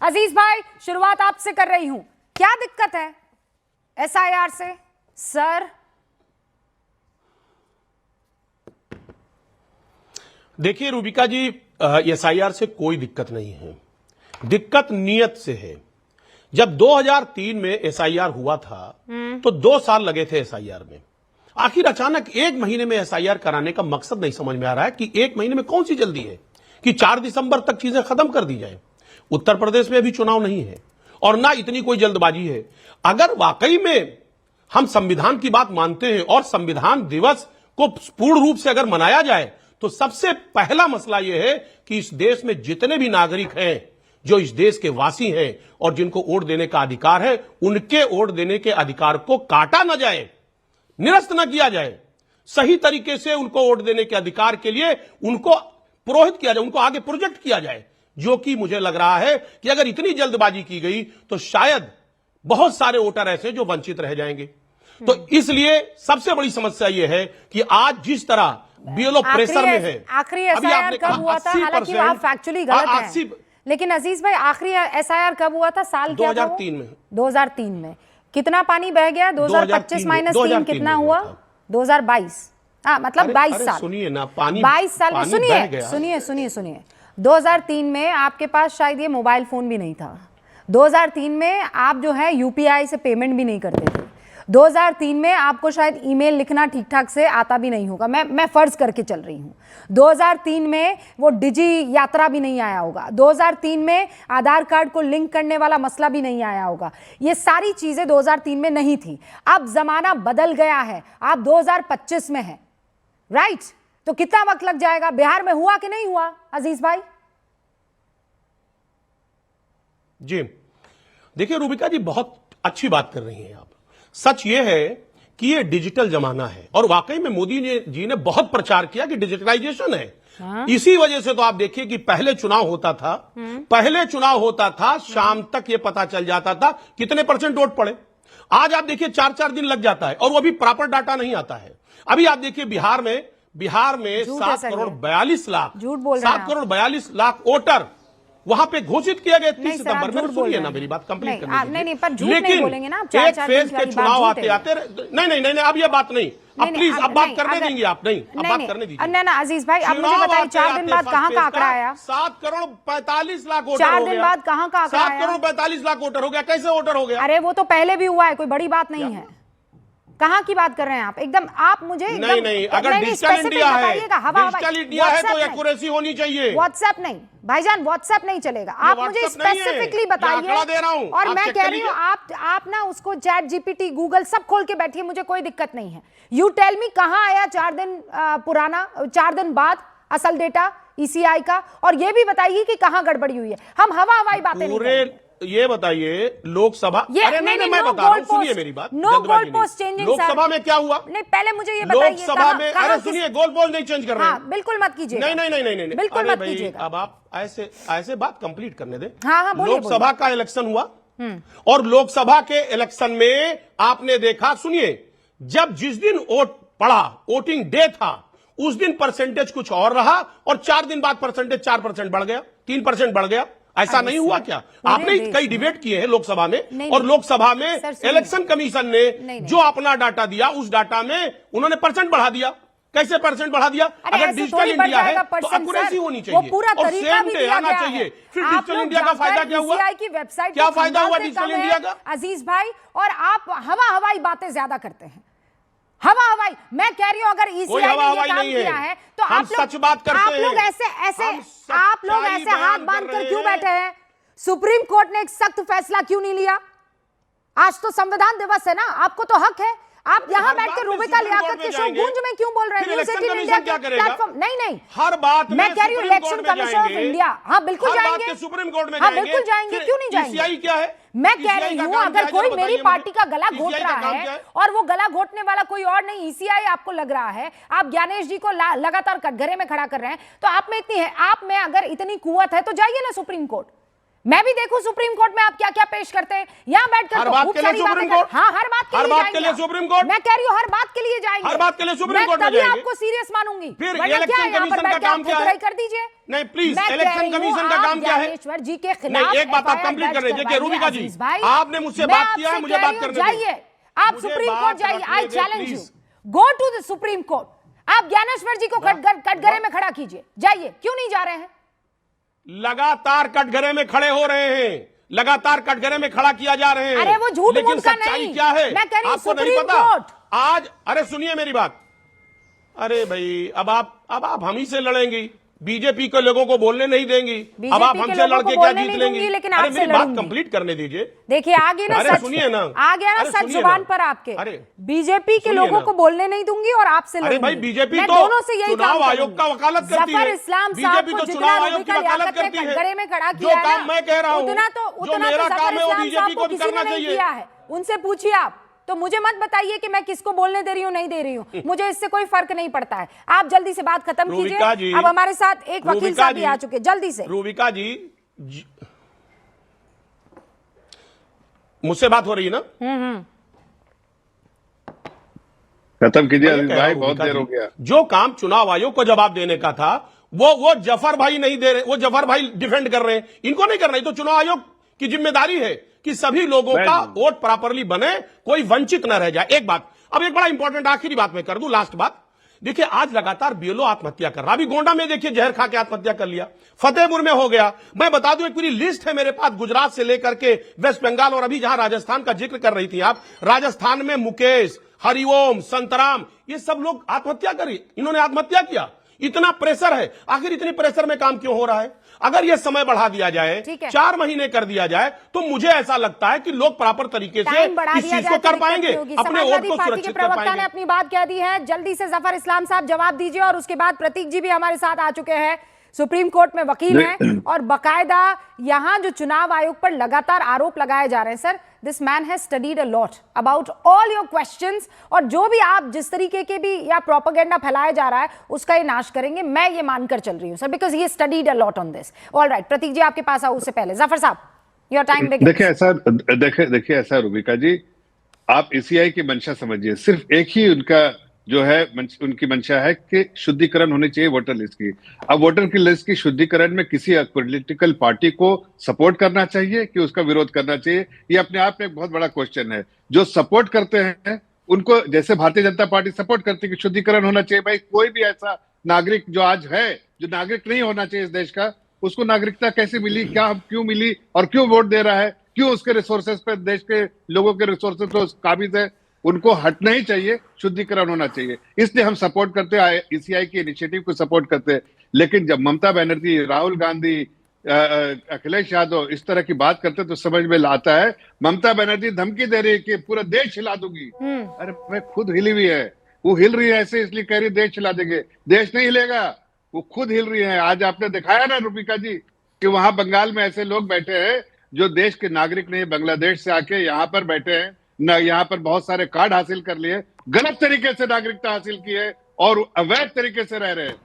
अजीज भाई, शुरुआत आपसे कर रही हूं, क्या दिक्कत है एसआईआर से सर? देखिए रूबिका जी, एसआईआर से कोई दिक्कत नहीं है, दिक्कत नियत से है। जब 2003 में एसआईआर हुआ था तो 2 साल लगे थे एसआईआर में। आखिर अचानक 1 महीने में एसआईआर कराने का मकसद नहीं समझ में आ रहा है कि 1 महीने में कौन सी जल्दी है कि 4 दिसंबर तक चीजें खत्म कर दी जाए। उत्तर प्रदेश में अभी चुनाव नहीं है और ना इतनी कोई जल्दबाजी है। अगर वाकई में हम संविधान की बात मानते हैं और संविधान दिवस को पूर्ण रूप से अगर मनाया जाए तो सबसे पहला मसला यह है कि इस देश में जितने भी नागरिक हैं, जो इस देश के वासी हैं और जिनको वोट देने का अधिकार है, उनके वोट देने के अधिकार को काटा न जाए, निरस्त न किया जाए। सही तरीके से उनको वोट देने के अधिकार के लिए उनको पुरोहित किया जाए, उनको आगे प्रोजेक्ट किया जाए। जो कि मुझे लग रहा है कि अगर इतनी जल्दबाजी की गई तो शायद बहुत सारे वोटर ऐसे जो वंचित रह जाएंगे। तो इसलिए सबसे बड़ी समस्या यह है कि आज जिस तरह बीएलओ प्रेशर में है। आखिरी एसआईआर कब हुआ था? हालांकि आप फैक्चुअली गलत हैं, लेकिन अजीज भाई आखिरी एसआईआर कब हुआ था? साल क्या था? 2003 में। 2003 में कितना पानी बह गया? 2025 माइनस 3 कितना हुआ? 2022। हाँ, मतलब 22 साल। सुनिए ना, पानी 22 साल में सुनिए 2003 में आपके पास शायद ये मोबाइल फोन भी नहीं था। 2003 में आप जो है यूपीआई से पेमेंट भी नहीं करते थे। 2003 में आपको शायद ईमेल लिखना ठीक ठाक से आता भी नहीं होगा, मैं फर्ज करके चल रही हूँ। 2003 में वो डिजी यात्रा भी नहीं आया होगा। 2003 में आधार कार्ड को लिंक करने वाला मसला भी नहीं आया होगा। ये सारी चीजें 2003 में नहीं थी। अब जमाना बदल गया है, आप 2025 में हैं, राइट? तो कितना वक्त लग जाएगा? बिहार में हुआ कि नहीं हुआ अजीज भाई? जी देखिए रूबिका जी, बहुत अच्छी बात कर रही हैं आप। सच ये है कि ये डिजिटल जमाना है और वाकई में मोदी जी ने बहुत प्रचार किया कि डिजिटलाइजेशन है। हाँ? इसी वजह से तो आप देखिए कि पहले चुनाव होता था, शाम तक ये पता चल जाता था कितने % वोट पड़े। आज आप देखिए 4-4 दिन लग जाता है और वो भी प्रॉपर डाटा नहीं आता है। अभी आप देखिए बिहार में 7 करोड़ 42 लाख, 7 करोड़ 42 लाख वोटर वहां पे घोषित किया गया 30 सितंबर में। सुनिए ना मेरी बात कंप्लीट करने दीजिए। पर झूठ नहीं बोलेंगे ना आप। एक फेज के चुनाव आते नहीं, अब ये बात नहीं, अब प्लीज अब बात करने देंगे आप। नहीं, अब बात करने दीजिए। ना अजीज भाई, अब मुझे बताइए 4 दिन बाद कहां का आंकड़ा आया? 7 करोड़ 45 लाख वोटर 4 दिन बाद कहां का आंकड़ा आया? 7 करोड़ 45 लाख वोटर हो गया। कैसे वोटर हो गया? अरे वो तो पहले भी हुआ है, कोई बड़ी बात नहीं है। कहां की बात कर रहे हैं आप? एकदम आप मुझे नहीं, अगर डिजिटल इंडिया है तो एक्यूरेसी होनी चाहिए। व्हाट्सएप नहीं भाईजान, व्हाट्सएप नहीं चलेगा। आप मुझे स्पेसिफिकली बताइए दे रहा हूं और मैं कह रही हूं आप ना उसको चैट जीपीटी गूगल सब खोल के बैठिए, मुझे कोई दिक्कत नहीं है। यू टेल मी कहां आया 4 दिन पुराना, 4 दिन बाद असल डेटा ईसीआई का? और ये भी बताइए कि कहां गड़बड़ी हुई है। हम हवाई बातें नहीं करेंगे। ये बताइए लोकसभा, अरे नहीं, मैं बता रहा हूं, सुनिए मेरी बात। No goal post changing. Lok Sabha में क्या हुआ? नहीं, पहले मुझे ये बताइए। लोकसभा में, अरे सुनिए, गोल पोस्ट नहीं चेंज कर रहे हैं। बिल्कुल मत कीजिए। नहीं, बिल्कुल मत कीजिएगा। अब आप ऐसे बात कंप्लीट करने दें। हाँ, लोकसभा का इलेक्शन हुआ और लोकसभा के इलेक्शन में आपने देखा, सुनिए, जिस दिन वोट पड़ा, वोटिंग डे था, उस दिन परसेंटेज कुछ और रहा और 4 दिन बाद परसेंटेज 4% बढ़ गया, 3% बढ़ गया। ऐसा नहीं हुआ क्या? आपने कई डिबेट किए हैं लोकसभा में और लोकसभा में इलेक्शन कमीशन ने जो अपना डाटा दिया, उस डाटा में उन्होंने % बढ़ा दिया। कैसे % बढ़ा दिया? अगर डिजिटल इंडिया है तो एक्यूरेसी होनी चाहिए और सेम डे आना चाहिए। फिर डिजिटल इंडिया का फायदा क्या हुआ? क्या फायदा हुआ डिजिटल इंडिया का? अजीज भाई, और आप हवाई बातें ज्यादा करते हैं। हवाई, मैं कह रही हूं अगर ईसीआई ने ये काम किया है तो आप लोग ऐसे हाथ बांधकर क्यों बैठे हैं? सुप्रीम कोर्ट ने एक सख्त फैसला क्यों नहीं लिया? आज तो संविधान दिवस है ना, आपको तो हक है। आप यहाँ बैठकर रूबिका लियाकत के शो गूंज में क्यों बोल रहे हैं? न्यूज़ 18 इंडिया के प्लेटफॉर्म नहीं, हर बात मैं कह रही हूँ इलेक्शन कमीशन ऑफ इंडिया, हाँ बिल्कुल जाएंगे, सुप्रीम कोर्ट में बिल्कुल जाएंगे, क्यों नहीं जाएंगे? क्या है? मैं कह रही हूँ अगर कोई मेरी पार्टी का गला घोट रहा है और वो गला घोटने वाला कोई और नहीं ईसीआई आपको लग रहा है, आप ज्ञानेश जी को लगातार कटघरे में खड़ा कर रहे हैं, तो आप में इतनी है, आप में अगर इतनी कुव्वत है तो जाइए ना सुप्रीम कोर्ट। मैं भी देखूं सुप्रीम कोर्ट में आप क्या क्या पेश करते हैं। यहाँ बैठकर हर बात के लिए सुप्रीम कोर्ट, हाँ हर बात के लिए सुप्रीम कोर्ट, मैं कह रही हूँ हर बात के लिए जाएंगे, हर बात के लिए सुप्रीम कोर्ट में जाएंगे, आपको सीरियस मानूंगी। फिर इलेक्शन कमीशन का काम क्या है? कर दीजिए। नहीं प्लीज, इलेक्शन कमीशन का काम क्या है? ज्ञानेश्वर जी के खिलाफ एक बात आप कंप्लीट कर रहे थे रूबिका जी, आपने मुझसे बात किया है, मुझे बात करने जाइए, आप सुप्रीम कोर्ट जाइए। I challenge you, go to the supreme court. आप ज्ञानेश्वर जी को कटघरे में खड़ा कीजिए, जाइए। क्यों नहीं जा रहे हैं? लगातार कटघरे में खड़े हो रहे हैं, लगातार कटघरे में खड़ा किया जा रहे हैं। अरे वो झूठ, लेकिन सच्चाई क्या है आपको नहीं पता आज? अरे सुनिए मेरी बात, अरे भाई अब आप हम ही से लड़ेंगी, बीजेपी के लोगों को बोलने नहीं देंगी, अब आप हमसे लड़के क्या जीत लेंगी? लेकिन अरे आपसे मेरी बात लड़ूंगी। कंप्लीट करने दीजिए। देखिए आगे ना, अरे सुनिए ना, आ गया ना सच जुबान पर आपके। अरे बीजेपी के लोगों को बोलने नहीं दूंगी और आपसे अरे भाई बीजेपी तो चुनाव आयोग का वकालत करती है, बीजेपी तो चुनाव आयोग की वकालत करती है। जो काम मैं कह रहा हूँ, जो मेरा काम है वो बीजेपी को भी करना चाहिए। उनसे पूछिए आप, तो मुझे मत बताइए कि मैं किसको बोलने दे रही हूँ नहीं दे रही हूँ, मुझे इससे कोई फर्क नहीं पड़ता है। आप जल्दी से बात खत्म कीजिए। अब हमारे साथ एक वकील साहब भी आ चुके, जल्दी से। रूबिका जी, मुझसे बात हो रही है ना? खत्म कीजिए अजीज भाई, बहुत देर हो गया। जो काम चुनाव आयोग को जवाब देने का था वो जफर भाई नहीं दे रहे, वो जफर भाई डिफेंड कर रहे हैं, इनको नहीं करना। तो चुनाव आयोग की जिम्मेदारी है कि सभी लोगों का वोट प्रॉपरली बने, कोई वंचित न रह जाए। एक बात, अब एक बड़ा इंपॉर्टेंट आखिरी बात मैं कर दूं, लास्ट बात। देखिए आज लगातार बीएलओ आत्महत्या कर रहा, अभी गोंडा में देखिए जहर खा के आत्महत्या कर लिया, फतेहपुर में हो गया। मैं बता दूं, एक पूरी लिस्ट है मेरे पास, गुजरात से लेकर के वेस्ट बंगाल, और अभी जहां राजस्थान का जिक्र कर रही थी आप, राजस्थान में मुकेश, हरिओम, संतराम, ये सब लोग आत्महत्या करी, इन्होंने आत्महत्या किया। इतना प्रेशर है, आखिर इतने प्रेशर में काम क्यों हो रहा है? अगर यह समय बढ़ा दिया जाए, 4 महीने कर दिया जाए, तो मुझे ऐसा लगता है कि लोग प्रॉपर तरीके से इस चीज को कर पाएंगे, अपने वोट को सुरक्षित कर प्रवक्ता पाएंगे। ने अपनी बात कह दी है, जल्दी से जफर इस्लाम साहब जवाब दीजिए। और उसके बाद प्रतीक जी भी हमारे साथ आ चुके हैं, सुप्रीम कोर्ट में वकील हैं और बकायदा यहां जो चुनाव आयोग पर लगातार आरोप लगाए जा रहे हैं। Sir, this man has studied a lot about all your questions, और जो भी आप जिस तरीके के भी या प्रोपेगेंडा फैलाया जा रहा है उसका ये नाश करेंगे, मैं ये मानकर चल रही हूं sir, because he studied a lot on this. Alright, Prateek ji आपके पास आऊं उससे पहले जफर साहब, योर टाइम बिगिंस। देखिए ऐसा रूबिका जी, आप ईसीआई की मंशा समझिए, सिर्फ एक ही उनका जो है उनकी मंशा है कि शुद्धिकरण होनी चाहिए वोटर लिस्ट की। अब वोटर की लिस्ट की शुद्धिकरण में किसी पॉलिटिकल पार्टी को सपोर्ट करना चाहिए कि उसका विरोध करना चाहिए, ये अपने आप में एक बहुत बड़ा क्वेश्चन है। जो सपोर्ट करते हैं उनको, जैसे भारतीय जनता पार्टी सपोर्ट करती है कि शुद्धिकरण होना चाहिए, भाई कोई भी ऐसा नागरिक जो आज है, जो नागरिक नहीं होना चाहिए इस देश का, उसको नागरिकता कैसे मिली, क्या क्यों मिली और क्यों वोट दे रहा है, क्यों उसके रिसोर्सेज पे, देश के लोगों के रिसोर्सेज तो काबिज है, उनको हटना ही चाहिए, शुद्धिकरण होना चाहिए। इसलिए हम सपोर्ट करते हैं, ईसीआई की इनिशिएटिव को सपोर्ट करते हैं। लेकिन जब ममता बनर्जी, राहुल गांधी, अखिलेश यादव इस तरह की बात करते तो समझ में आता है, ममता बनर्जी धमकी दे रही है कि पूरा देश हिला दूंगी। अरे भाई खुद हिली हुई है, वो हिल रही है ऐसे इसलिए कह रही देश हिला देंगे, देश नहीं हिलेगा, वो खुद हिल रही है। आज आपने दिखाया ना रूबिका जी कि वहां बंगाल में ऐसे लोग बैठे हैं जो देश के नागरिक नहीं, बांग्लादेश से आके यहाँ पर बैठे हैं, न यहाँ पर बहुत सारे कार्ड हासिल कर लिए, गलत तरीके से नागरिकता हासिल की है और अवैध तरीके से रह रहे हैं।